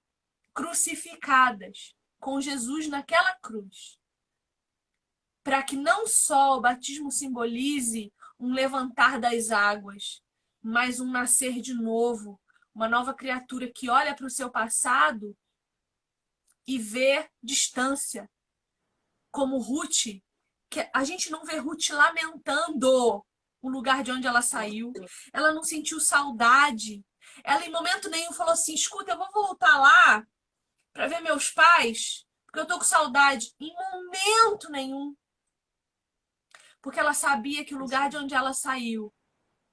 crucificadas com Jesus naquela cruz, para que não só o batismo simbolize um levantar das águas, mas um nascer de novo, uma nova criatura que olha para o seu passado e vê distância, como Ruth, que a gente não vê Ruth lamentando o lugar de onde ela saiu, ela não sentiu saudade, ela em momento nenhum falou assim, escuta, eu vou voltar lá para ver meus pais, porque eu tô com saudade, em momento nenhum. Porque ela sabia que o lugar de onde ela saiu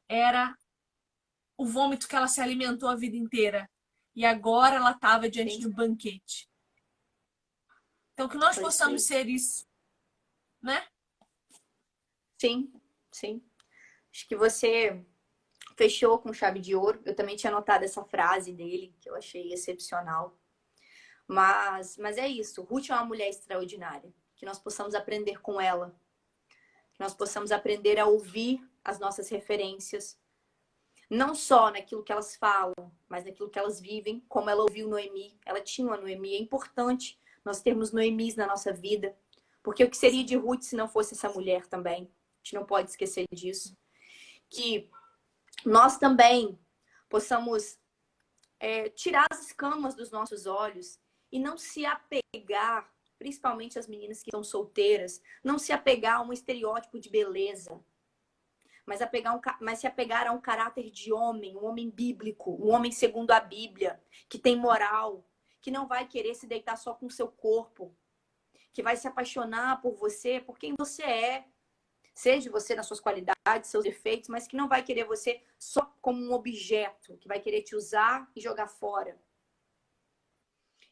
era o vômito que ela se alimentou a vida inteira. E agora ela estava diante de um banquete. Então, que nós possamos ser isso, né? Sim, sim. Acho que você fechou com chave de ouro. Eu também tinha anotado essa frase dele, que eu achei excepcional. Mas é isso. Ruth é uma mulher extraordinária. Que nós possamos aprender com ela. Que nós possamos aprender a ouvir as nossas referências. Não só naquilo que elas falam, mas naquilo que elas vivem. Como ela ouviu Noemi. Ela tinha uma Noemi. É importante nós termos Noemis na nossa vida. Porque o que seria de Ruth se não fosse essa mulher também? A gente não pode esquecer disso. Que nós também possamos tirar as escamas dos nossos olhos e não se apegar, principalmente as meninas que estão solteiras, não se apegar a um estereótipo de beleza, mas se apegar a um caráter de homem, um homem bíblico, um homem segundo a Bíblia, que tem moral, que não vai querer se deitar só com o seu corpo, que vai se apaixonar por você, por quem você é, seja você nas suas qualidades, seus defeitos, mas que não vai querer você só como um objeto, que vai querer te usar e jogar fora.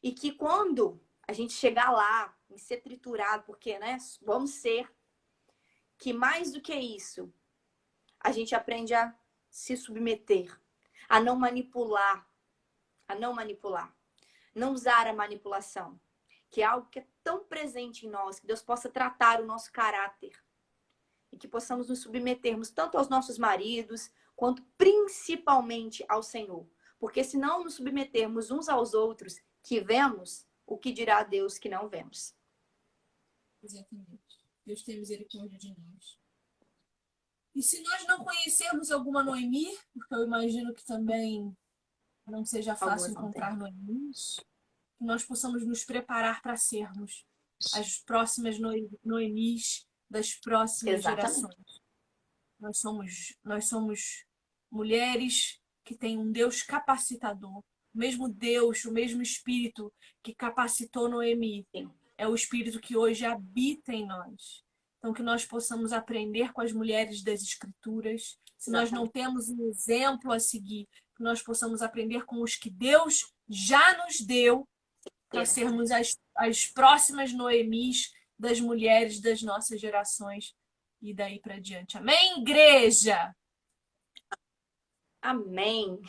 E que quando a gente chegar lá, em ser triturado, porque, né, vamos ser, que mais do que isso, a gente aprende a se submeter, a não manipular, não usar a manipulação, que é algo que é tão presente em nós, que Deus possa tratar o nosso caráter, e que possamos nos submetermos tanto aos nossos maridos, quanto principalmente ao Senhor. Porque se não nos submetermos uns aos outros, que vemos, o que dirá Deus que não vemos? Exatamente. Deus tem misericórdia de nós. E se nós não conhecermos alguma Noemi, porque eu imagino que também não seja fácil encontrar Noemis, que nós possamos nos preparar para sermos as próximas Noemis das próximas gerações. Nós somos mulheres que têm um Deus capacitador. O mesmo Deus, o mesmo Espírito que capacitou Noemi, é o Espírito que hoje habita em nós. Então, que nós possamos aprender com as mulheres das Escrituras. Se nós não temos um exemplo a seguir, que nós possamos aprender com os que Deus já nos deu para sermos as próximas Noemis das mulheres das nossas gerações e daí para diante. Amém, igreja? Amém.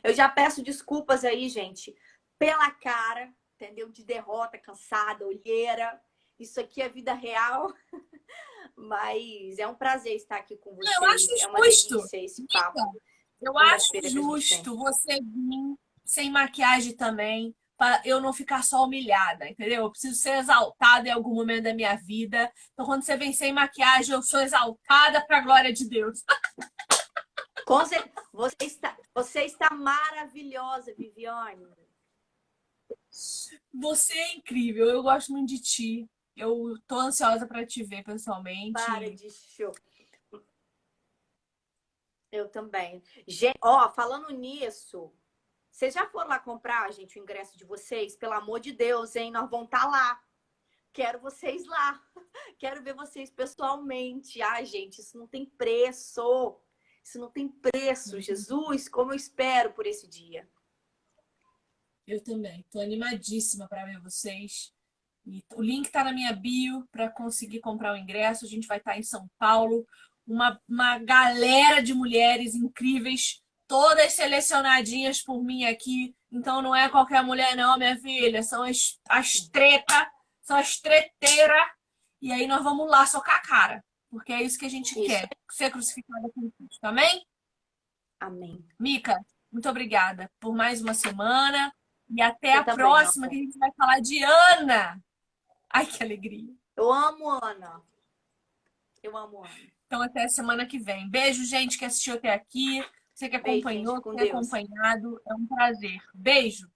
Eu já peço desculpas aí, gente, pela cara, entendeu? De derrota, cansada, olheira. Isso aqui é vida real. Mas é um prazer estar aqui com vocês. Eu acho é uma delícia esse papo. Eu acho justo você vir sem maquiagem também, para eu não ficar só humilhada, entendeu? Eu preciso ser exaltada em algum momento da minha vida. Então, quando você vem sem maquiagem, eu sou exaltada para a glória de Deus. Com certeza. Você está maravilhosa, Viviane. Você é incrível. Eu gosto muito de ti. Eu tô ansiosa para te ver pessoalmente. Para de show. Eu também. Gente, ó, falando nisso, vocês já foram lá comprar, gente, o ingresso de vocês? Pelo amor de Deus, hein? Nós vamos estar lá. Quero vocês lá. Quero ver vocês pessoalmente. Ai, gente, isso não tem preço. Isso não tem preço. Jesus, como eu espero por esse dia. Eu também. Tô animadíssima para ver vocês. E o link tá na minha bio para conseguir comprar o ingresso. A gente vai estar em São Paulo. Uma galera de mulheres incríveis, todas selecionadinhas por mim aqui. Então não é qualquer mulher, não, minha filha. São as treta, são as treteiras. E aí nós vamos lá socar a cara. Porque é isso que a gente Isso. quer. Ser crucificada com Cristo. Amém? Amém. Mica, muito obrigada por mais uma semana. E até Você a também, próxima, que a amor. gente vai falar de Ana. Ai, que alegria. Eu amo Ana. Eu amo Ana. Então, até a semana que vem. Beijo, gente, que assistiu até aqui. Você que Beijo, gente. acompanhou, Com que tem Deus. acompanhado. É um prazer. Beijo.